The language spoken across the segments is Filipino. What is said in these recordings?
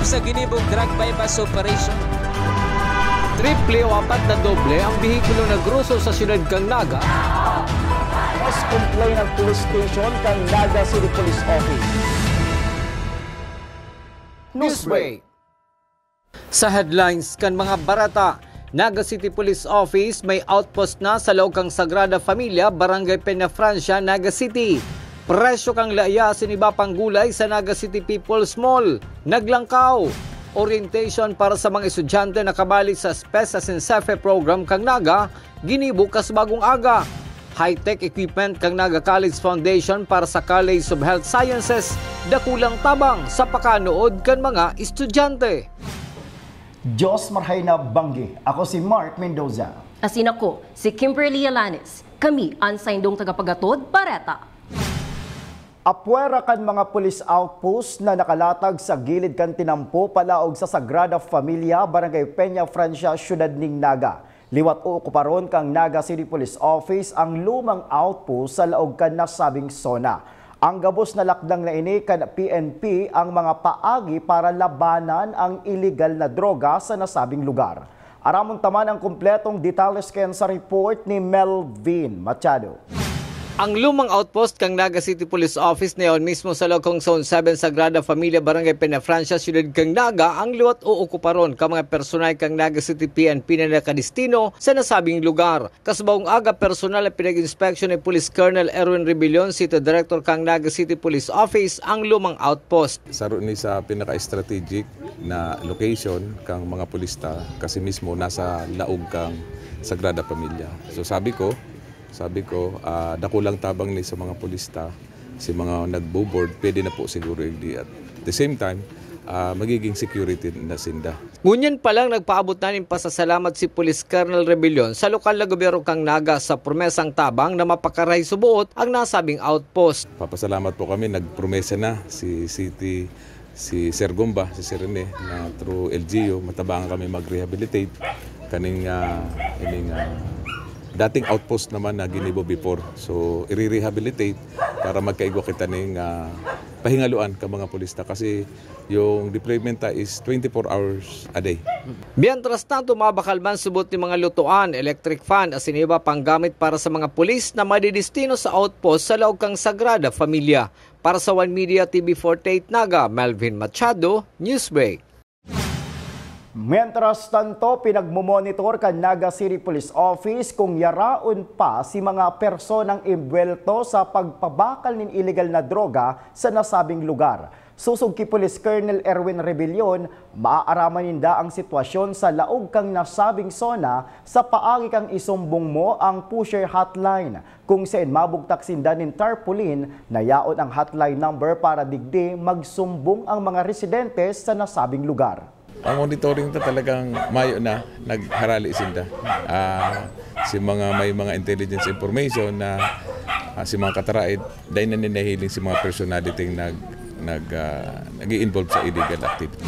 sa ginibong drug bypass operation. Triple o 4 na doble ang bihikulo na gruso sa siyudad kang Naga. Mas complain ng police station kang Naga City Police Office. Newsbreak. Sa headlines kan mga barata, Naga City Police Office may outpost na sa loob kang Sagrada Familia, Barangay Peñafrancia, Naga City. Presyo kang laaya siniba pang gulay sa Naga City People's Mall. Naglangkaw. Orientation para sa mga estudyante na kabali sa SPES as in SEFE program kang Naga, ginibukas bagong aga. High-tech equipment kang Naga College Foundation para sa College of Health Sciences, dakulang tabang sa pakanood kan mga estudyante. Diyos marhay na banggi. Ako si Mark Mendoza. Asin ako, si Kimberly Alanes. Kami ang saindong tagapagatod, Bareta. Apwera kan mga police outpost na nakalatag sa gilid kan tinampo palaog sa Sagrada Familia, Barangay Peñafrancia, Siyudad ning Naga. Liwat o okuparon kang Naga City Police Office ang lumang outpost sa laog kan nasabing zona. Ang gabos na lakdang na ini kan PNP ang mga paagi para labanan ang illegal na droga sa nasabing lugar. Aramon taman ang kumpletong detalles ken sa report ni Melvin Machado. Ang lumang outpost kang Naga City Police Office na yon mismo sa Lokong Zone 7 Sagrada Familia, Barangay Peñafrancia, Siyudad kang Naga ang liwat o okuparon ka mga personal kang Naga City PNP na nakadistino sa nasabing lugar. Kasabawang aga personal na pinag-inspeksyon ni Police Colonel Erwin Rebellion, City Director kang Naga City Police Office, ang lumang outpost. Saro ni sa pinaka-strategic na location kang mga pulista kasi mismo nasa laog kang Sagrada Familia. So sabi ko, dakulang tabang ni sa mga pulista, si mga nagbo-board, pwede na po siguro hindi. At the same time, magiging security na sinda. Ngunyan pa lang nagpaabot na ng pasasalamat si Police Colonel Rebellion sa lokal na gobyerno kang Naga sa promesang tabang na mapakaray subuot ang nasabing outpost. Papasalamat po kami, nagpromesa na si Sir Gomba, si Sir Rene, na through LGU, matabangan kami mag-rehabilitate kaning dating outpost naman na ginibo before. So, i-rehabilitate para magkaigwa kita ng pahingaluan ka mga pulista kasi yung deployment is 24 hours a day. Mientras tanto, mabakal man subot ni mga lutuan, electric fan at siniba pang gamit para sa mga pulis na madidistino sa outpost sa laog kang Sagrada Familia. Para sa One Media TV 48 Naga, Melvin Machado, Newsbreak. Mientras tanto, pinagmumonitor kan Naga City Police Office kung yaraon pa si mga personang imbwelto sa pagpabakal ng illegal na droga sa nasabing lugar. Susog ki Police Colonel Erwin Rebellion, maaaraman ninda ang sitwasyon sa laog kang nasabing zona sa paagi kang isumbong mo ang pusher hotline. Kung saan mabugtak sinda ng tarpaulin na yaon ang hotline number para digdi magsumbong ang mga residente sa nasabing lugar. Ang monitoring ito talagang mayo na nagharali sinda. Si may mga intelligence information na si mga kataraid, dahil na ninahiling si mga personality nag-i-involve sa illegal activity.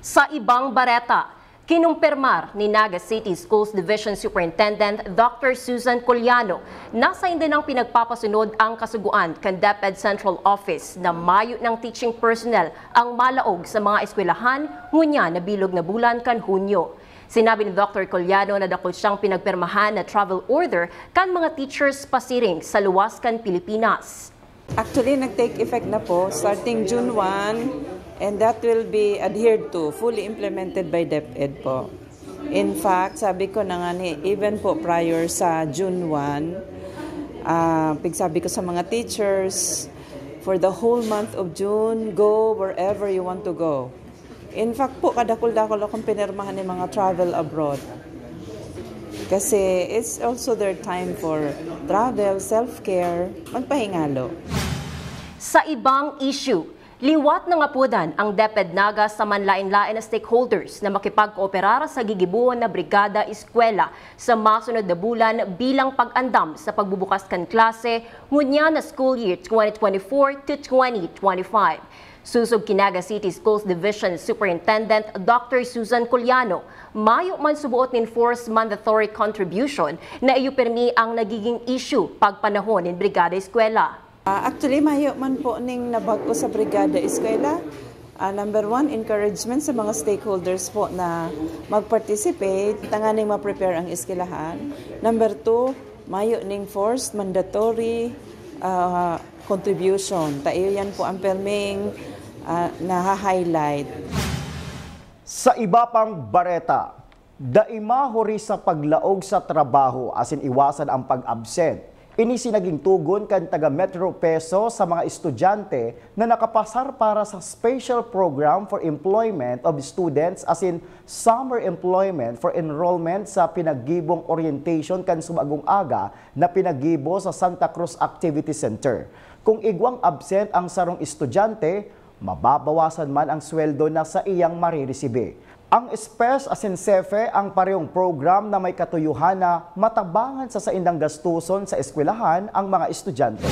Sa ibang bareta, kinumpirmar ni Naga City Schools Division Superintendent Dr. Susan Collano na sa hindi ng pinagpapasunod ang kasuguan kan DepEd Central Office na mayo ng teaching personnel ang malaog sa mga eskwelahan ngunya na bilog na bulan kan Hunyo. Sinabi ni Dr. Collano na dakol siyang pinagpirmahan na travel order kan mga teachers pasiring sa luwas kan Pilipinas. Actually, nag-take effect na po starting June 1. And that will be adhered to, fully implemented by DepEd po. In fact, sabi ko na nga even po prior sa June 1, pigsabi ko sa mga teachers, for the whole month of June, go wherever you want to go. In fact po, kadakol-dakol akong pinirmahan ng mga travel abroad. Kasi it's also their time for travel, self-care, magpahingalo. Sa ibang issue, liwat na ngapudan ang DepEd Naga sa manlain-lain na stakeholders na makipag-kooperara sa gigibuon na brigada eskwela sa masunod na bulan bilang pag-andam sa pagbubukas kan klase ngunya na school year 2024 to 2025. Susog ki Naga City Schools Division Superintendent Dr. Susan Collano, mayo man subuot nin forced mandatory contribution na iyupermi ang nagiging issue pagpanahon nin brigada eskwela. Actually, mayo man po ning nabag-o sa brigada eskwela. Number one, encouragement sa mga stakeholders po na mag-participate, tanganing ma-prepare ang eskwelahan. Number two, mayo ning forced mandatory contribution. Tayo yan po ang perming na-highlight. Sa iba pang bareta, daimahori sa paglaog sa trabaho as in iwasan ang pag-absent. Ini sinaging tugon kan taga Metro Peso sa mga estudyante na nakapasar para sa Special Program for Employment of Students as in Summer Employment for Enrollment sa pinagibong orientation kan sumagong aga na pinagibo sa Santa Cruz Activity Center. Kung igwang absent ang sarong estudyante, mababawasan man ang sweldo na sa iyang mariresibe. Ang SPES as in SEFE ang parehong program na may katuyuhan na matabangan sa saindang gastuson sa eskwelahan ang mga estudyante.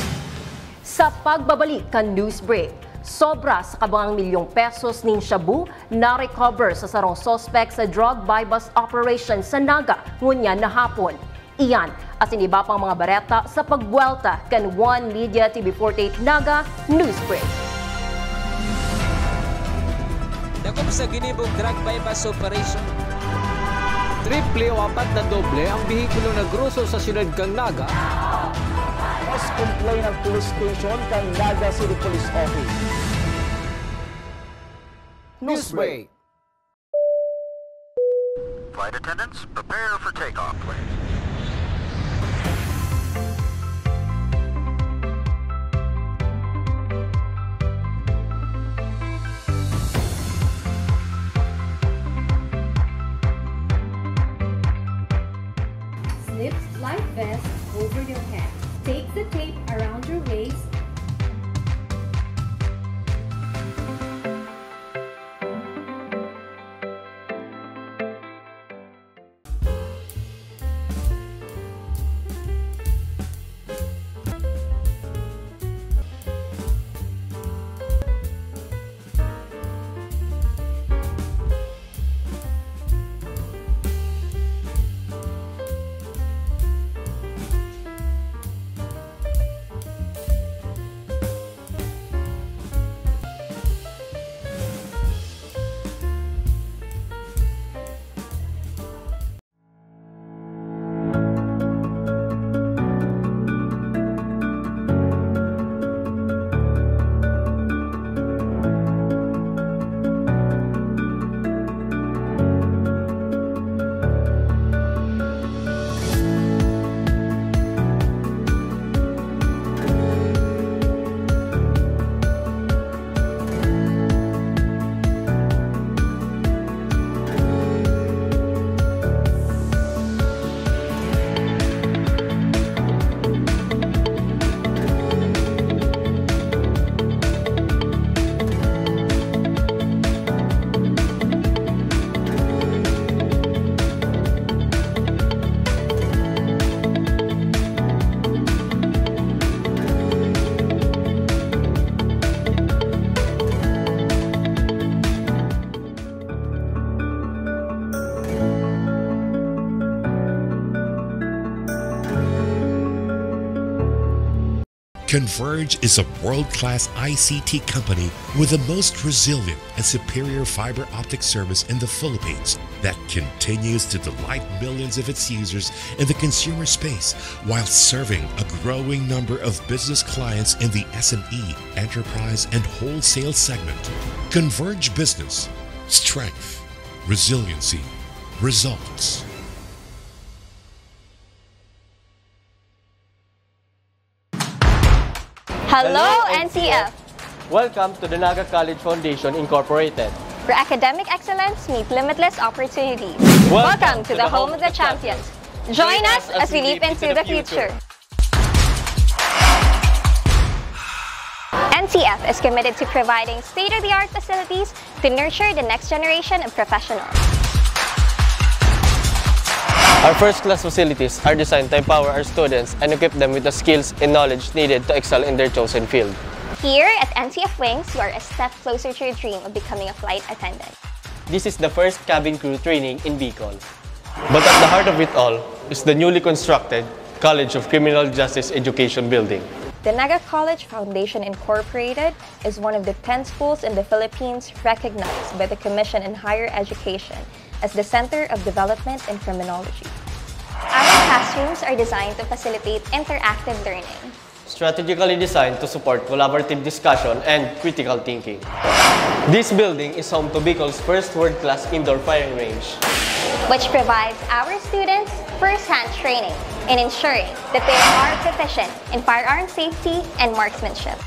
Sa pagbabalik kan news break, sobra sa kabangang milyong pesos nin shabu na recover sa sarong suspect sa drug buy-bust operation sa Naga ngunya na hapon. Iyan as in iba pang mga bareta sa pagbuelta kan One Media TV48 Naga News Break. Dako sa ginibong drug bypass operation. Triple o 4 na doble ang bihikulo na gruso sa siyudad kang Naga. Mas complain ng police station kang Naga City Police Office. Newsbreak. Flight attendants, prepare for takeoff, please. Slip life vest over your head. Take the tape around your waist. Converge is a world-class ICT company with the most resilient and superior fiber optic service in the Philippines that continues to delight millions of its users in the consumer space while serving a growing number of business clients in the SME, enterprise, and wholesale segment. Converge Business. Strength. Resiliency. Results. Hello, NCF! Welcome to the Naga College Foundation Incorporated. For academic excellence, meet limitless opportunities. Welcome to the home of the champions. Join us as we leap into the future. NCF is committed to providing state-of-the-art facilities to nurture the next generation of professionals. Our first-class facilities are designed to empower our students and equip them with the skills and knowledge needed to excel in their chosen field. Here at NCF Wings, you are a step closer to your dream of becoming a flight attendant. This is the first cabin crew training in Bicol. But at the heart of it all is the newly constructed College of Criminal Justice Education building. The Naga College Foundation Incorporated is one of the 10 schools in the Philippines recognized by the Commission on Higher Education as the Center of Development in Criminology. Our classrooms are designed to facilitate interactive learning, Strategically designed to support collaborative discussion and critical thinking. This building is home to Bicol's first world-class indoor firing range, which provides our students first-hand training in ensuring that they are proficient in firearm safety and marksmanship.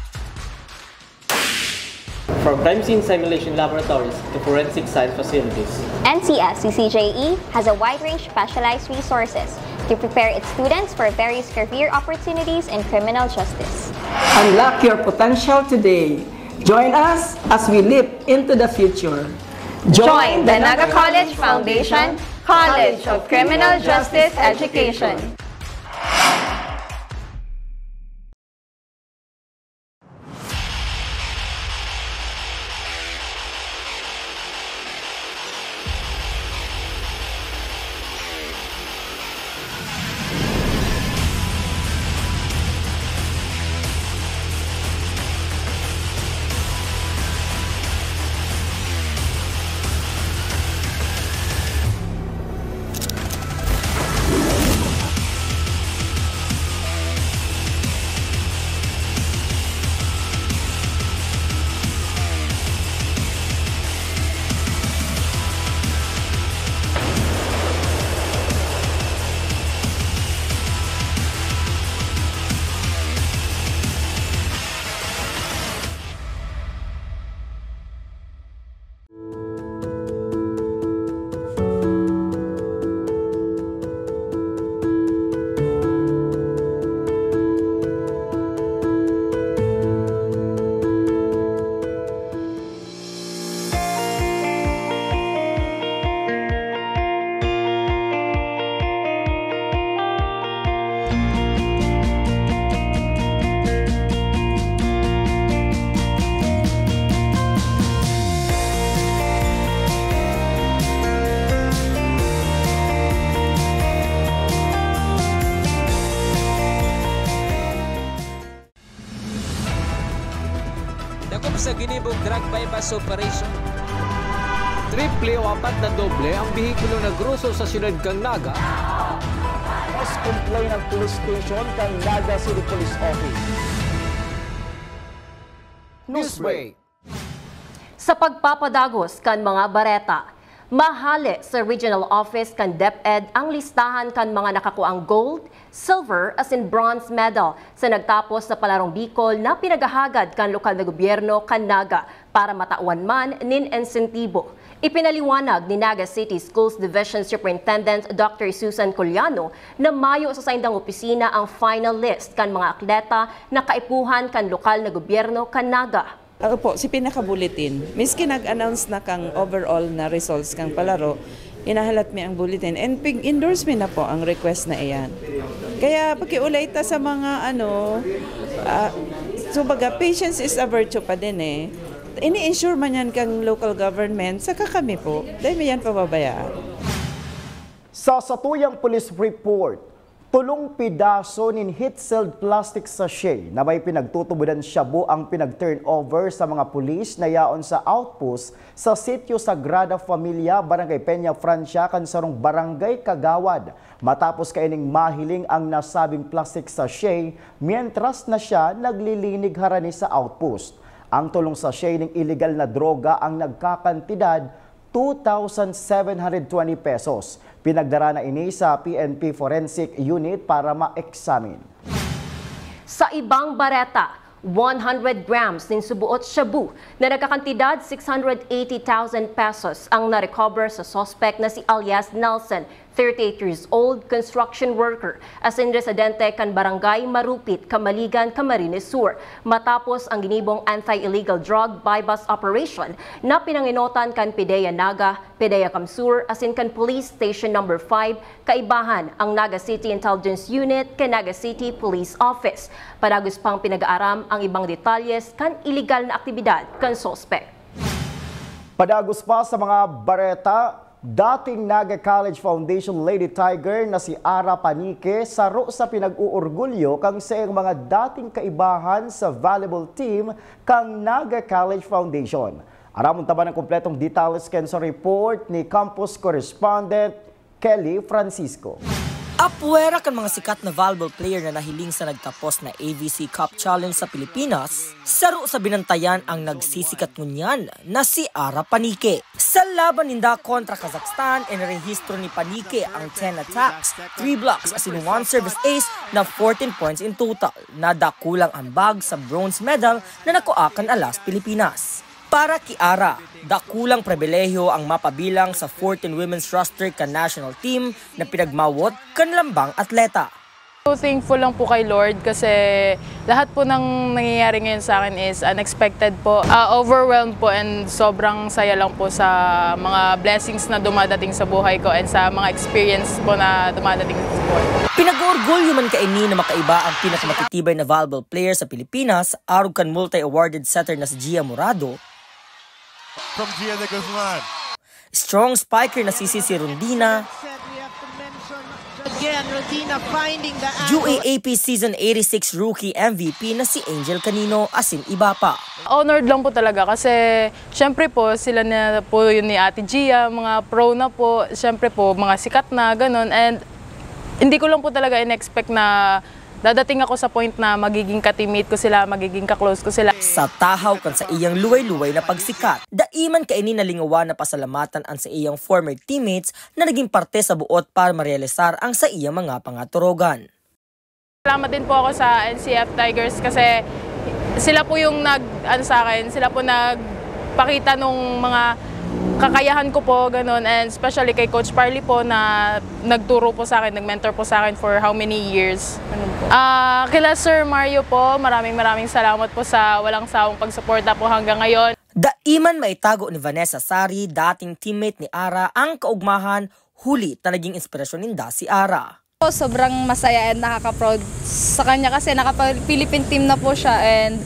from crime scene simulation laboratories to forensic science facilities. NCS-CCJE has a wide range of specialized resources to prepare its students for various career opportunities in criminal justice. Unlock your potential today. Join us as we leap into the future. Join the Naga College Foundation College of Criminal Justice Education. Sa ginibong drug bypass operation. Triple o apat na doble ang bihikulo na gruso sa siyudad kang Naga. Mas complain ng police station kang Naga City Police Office. Newsbreak. Sa pagpapadagos kan mga bareta, mahali sa regional office kan DepEd ang listahan kan mga nakakuang gold, silver as in bronze medal sa nagtapos sa Palarong Bicol na pinagahagad kan lokal na gobyerno kan Naga para matawan man nin insentibo. Ipinaliwanag ni Naga City Schools Division Superintendent Dr. Susan Coliano na mayo sa saindang opisina ang final list kan mga atleta na kaipuhan kan lokal na gobyerno kan Naga. Ako po, si pinaka-bulletin. Miski nag-announce na kang overall na results kang palaro, inahalat mi ang bulletin. And endorse mi na po ang request na iyan. Kaya pakiulay ta sa mga so baga, patience is a virtue pa din eh. Ini-ensure man yan kang local government, saka kami po. Dahil may yan pababayaan. Sa satuyang police report, tulong pidaso nin heat-sealed plastic sachet na may pinagtutubudan shabu ang pinag-turnover sa mga pulis na yaon sa outpost sa sitio Sagrada Familia, Barangay Peña Francia, Kansarong Barangay Kagawad. Matapos kaining mahiling ang nasabing plastic sachet, mientras na siya naglilinig harani sa outpost. Ang tulong sachet ng illegal na droga ang nagkakantidad 2,720 pesos. Pinagdara na ini sa PNP Forensic Unit para ma-examine. Sa ibang bareta, 100 grams ng subuot shabu na nagkakantidad 680,000 pesos ang na-recover sa suspect na si alias Nelson, 38 years old, construction worker, as in residente kan Barangay Marupit, Kamaligan, Camarines Sur, matapos ang ginibong anti-illegal drug bypass operation na pinanginotan kan PDEA Naga, PDEA Kamsur, as in kan Police Station No. 5, kaibahan ang Naga City Intelligence Unit kan Naga City Police Office. Padagos pang pinag-aaram ang ibang detalyes kan illegal na aktibidad kan suspect. Padagos pa sa mga bareta, Dating Naga College Foundation Lady Tiger na si Ara Panique saro sa pinag-uurgulyo kang sa mga dating kaibahan sa volleyball team kang Naga College Foundation. Aramon taba ng kompletong details ken sa report ni campus correspondent Kelly Francisco. Apuera kan mga sikat na volleyball player na nahiling sa nagtapos na AVC Cup Challenge sa Pilipinas, saro sa binantayan ang nagsisikat ngunyan na si Ara Panique. Sa laban ninda kontra Kazakhstan, inarehistro ni Panique ang 10 attacks, 3 blocks as in 1 service ace na 14 points in total, na dakulang ambag sa bronze medal na nakuakan alas Pilipinas. Para kay Ara, dakulang pribilehiyo ang mapabilang sa 14 women's roster ka national team na pinagmawot kan lambang atleta. So thankful lang po kay Lord kasi lahat po ng nangyayari ngayon sa akin is unexpected po. Overwhelmed po and sobrang saya lang po sa mga blessings na dumadating sa buhay ko and sa mga experience po na dumadating sa buhay ko. Pinag-orgulyo man kaini na makaiba ang pinakamatitibay na volleyball player sa Pilipinas, arog kan multi-awarded setter na si Gia Morado, from Gia de Guzman. Strong spiker na si Rondina. Again, Rondina finding the UAAP Season 86 Rookie MVP na si Angel Canino, asin iba pa. Honored lang po talaga kasi syempre po sila na po yun ni Ate Gia, mga pro na po, syempre po mga sikat na ganun, and hindi ko lang po talaga in-expect na dadating ako sa point na magiging ka-teammate ko sila, magiging ka-close ko sila. Sa tahaw kan sa iyang luway-luway na pagsikat, daiman kaini nalingawan na pasalamatan ang sa iyang former teammates na naging parte sa buot para marealisar ang sa iyang mga pangaturogan. Salamat din po ako sa NCF Tigers kasi sila po yung sa akin, sila po nagpakita nung mga kakayahan ko po, ganun, and especially kay Coach Parley po na nagturo po sa akin, nag-mentor po sa akin for how many years. Kila Sir Mario po, maraming salamat po sa walang sawang pagsuporta po hanggang ngayon. Daiman maitago ni Vanessa Sari, dating teammate ni Ara, ang kaugmahan, huli na naging inspirasyon ninda si Ara. Sobrang masaya and nakaka-proud sa kanya kasi naka-Philippine team na po siya and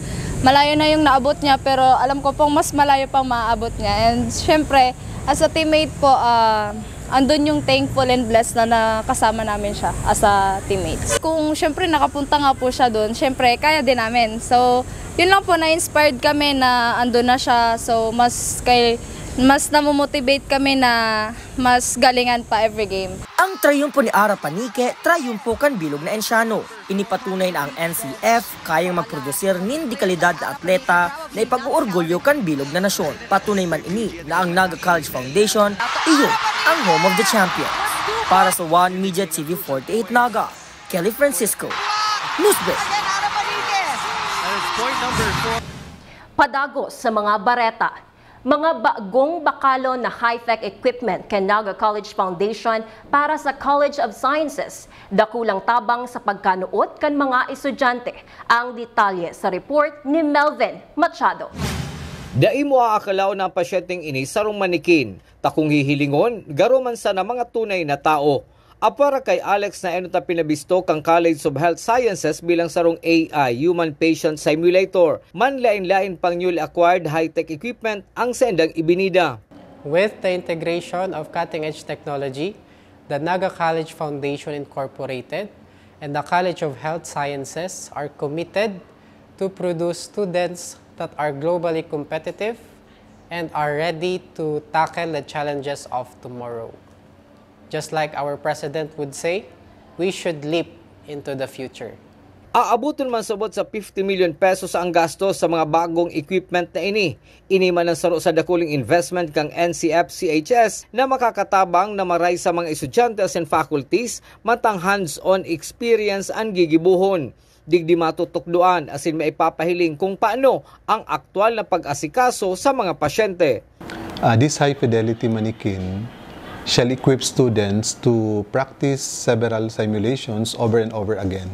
malayo na yung naabot niya pero alam ko pong mas malayo pang maaabot niya. And syempre, as a teammate po, andun yung thankful and blessed na nakasama namin siya as a teammates. Kung syempre nakapunta nga po siya doon, syempre kaya din namin. So, yun lang po, na-inspired kami na andun na siya. So, mas namomotivate kami na mas galingan pa every game. Ang trayumpo ni Ara Panique, trayumpo kan bilog na Enciano. Inipatunay na ang NCF kayang magprodusir nin di kalidad na atleta na ipag-uorgulyo kan bilog na nasyon. Patunay man ini na ang Naga College Foundation, iyon ang home of the champion. Para sa One Media TV 48 Naga, Kelly Francisco, Newsbreak. Padagos sa mga bareta. Mga bagong bakalo na high-tech equipment kay Naga College Foundation para sa College of Sciences. Dakulang tabang sa pagkanuot kan mga estudyante. Ang detalye sa report ni Melvin Machado. Daimo aakalaw ng pasyenteng ini sarong manikin. Takong hihilingon, garuman sa na mga tunay na tao. Apara kay Alex na enota pinabisto kang College of Health Sciences bilang sarong AI, Human Patient Simulator. Manlain-lain pang newly acquired high-tech equipment ang sendang ibinida. With the integration of cutting-edge technology, the Naga College Foundation Incorporated and the College of Health Sciences are committed to produce students that are globally competitive and are ready to tackle the challenges of tomorrow. Just like our president would say, we should leap into the future. Aabuton man sabot sa 50 million pesos ang gastos sa mga bagong equipment na ini. Ini man ang saro sa dakuling investment kang NCF-CHS na makakatabang na maray sa mga estudyante and faculties matang hands-on experience ang gigibuhon. Digdi matutukduan asin maipapahiling kung paano ang aktual na pag-asikaso sa mga pasyente. This high-fidelity mannequin shall equip students to practice several simulations over and over again.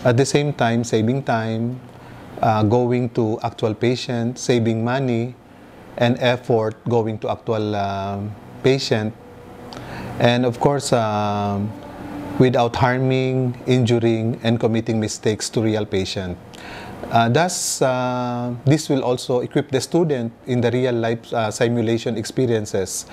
At the same time, saving time, going to actual patients, saving money and effort going to actual patient, and of course, without harming, injuring, and committing mistakes to real patient. Thus, this will also equip the student in the real-life simulation experiences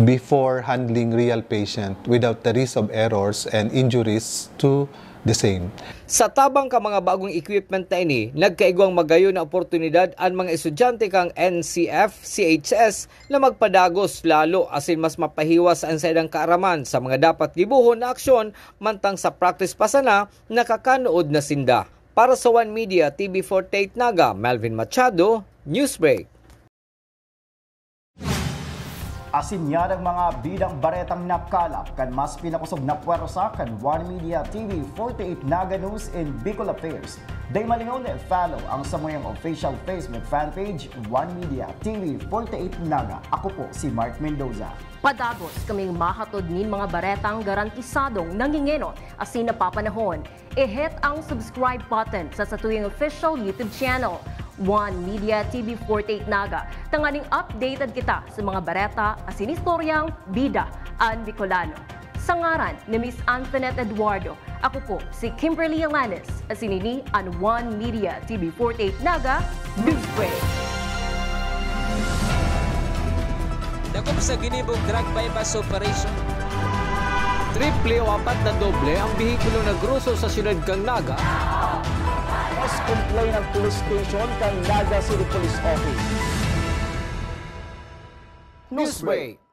before handling real patient without the risk of errors and injuries to the same. Sa tabang ka mga bagong equipment na ini, nagkaigwang magayon na oportunidad ang mga estudyante kang NCF, CHS na magpadagos lalo asin mas mapahiwas ang saydang kaaraman sa mga dapat gibuhon na aksyon mantang sa practice pa sana nakakanood na sinda. Para sa One Media TV 48 Naga, Melvin Machado, Newsbreak. Asin yan ang mga bidang baretang nakalap kan mas pinakusog na puwersa kan One Media TV 48 Naga News in Bicol Affairs. Day malingaw na follow ang samuyang official Facebook fanpage One Media TV 48 Naga. Ako po si Mark Mendoza. Padagos kaming mahatod nin mga baretang garantisadong nangingenot asin napapanahon. I-hit ang subscribe button sa tuyong official YouTube channel, One Media TV 48 Naga. Tanganing updated kita sa mga bareta asin istoryang bida an Bicolano. Sa ngaran ni Miss Antoinette Eduardo, ako po si Kimberly Alanis, asinini an One Media TV 48 Naga Newsbreak. Dakop sa ginibong drug bypass operation. Triple o apat na doble ang bihikulo na gruso sa siyudad kang Naga. Mas complain ng police station kang Naga City Police Office. Newsbreak.